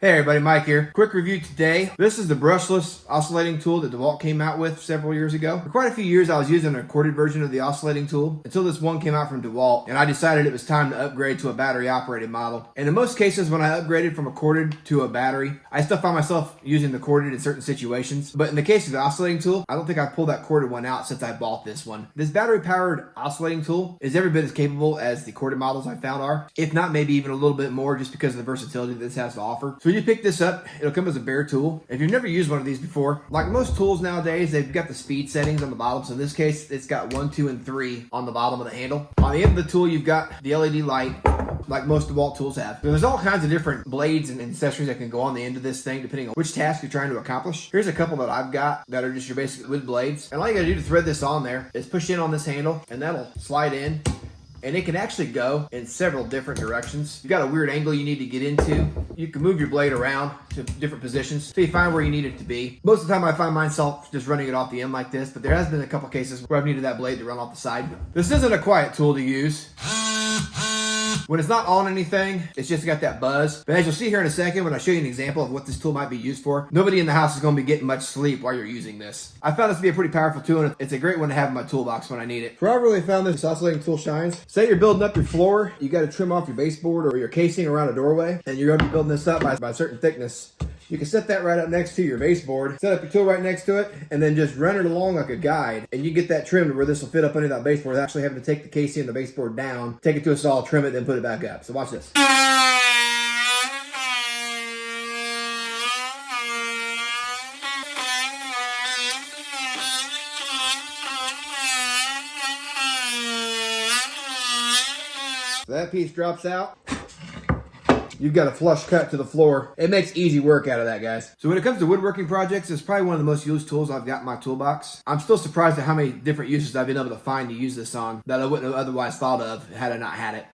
Hey everybody, Mike here. Quick review today. This is the brushless oscillating tool that DEWALT came out with several years ago. For quite a few years I was using a corded version of the oscillating tool until this one came out from DEWALT and I decided it was time to upgrade to a battery operated model. And in most cases when I upgraded from a corded to a battery, I still found myself using the corded in certain situations. But in the case of the oscillating tool, I don't think I've pulled that corded one out since I bought this one. This battery powered oscillating tool is every bit as capable as the corded models I found are, if not maybe even a little bit more just because of the versatility that this has to offer. So when you pick this up, it'll come as a bare tool. If you've never used one of these before, like most tools nowadays, they've got the speed settings on the bottom. So in this case, it's got 1, 2, and 3 on the bottom of the handle. On the end of the tool, you've got the LED light, like most DEWALT tools have. There's all kinds of different blades and accessories that can go on the end of this thing depending on which task you're trying to accomplish. Here's a couple that I've got that are just your basic wood blades. And all you gotta do to thread this on there is push in on this handle and that'll slide in. And it can actually go in several different directions. You've got a weird angle you need to get into. You can move your blade around to different positions so you find where you need it to be. Most of the time I find myself just running it off the end like this, but there has been a couple cases where I've needed that blade to run off the side. This isn't a quiet tool to use. When it's not on anything, it's just got that buzz. But as you'll see here in a second, when I show you an example of what this tool might be used for, nobody in the house is going to be getting much sleep while you're using this. I found this to be a pretty powerful tool, and it's a great one to have in my toolbox when I need it. Where I really found this oscillating tool shines, say you're building up your floor, you got to trim off your baseboard or your casing around a doorway, and you're going to be building this up by a certain thickness. You can set that right up next to your baseboard, set up your tool right next to it, and then just run it along like a guide. And you get that trimmed where this will fit up under that baseboard without actually having to take the casing and the baseboard down, take it to a saw, trim it, then put it back up. So watch this. So that piece drops out. You've got a flush cut to the floor. It makes easy work out of that, guys. So when it comes to woodworking projects, it's probably one of the most used tools I've got in my toolbox. I'm still surprised at how many different uses I've been able to find to use this on that I wouldn't have otherwise thought of had I not had it.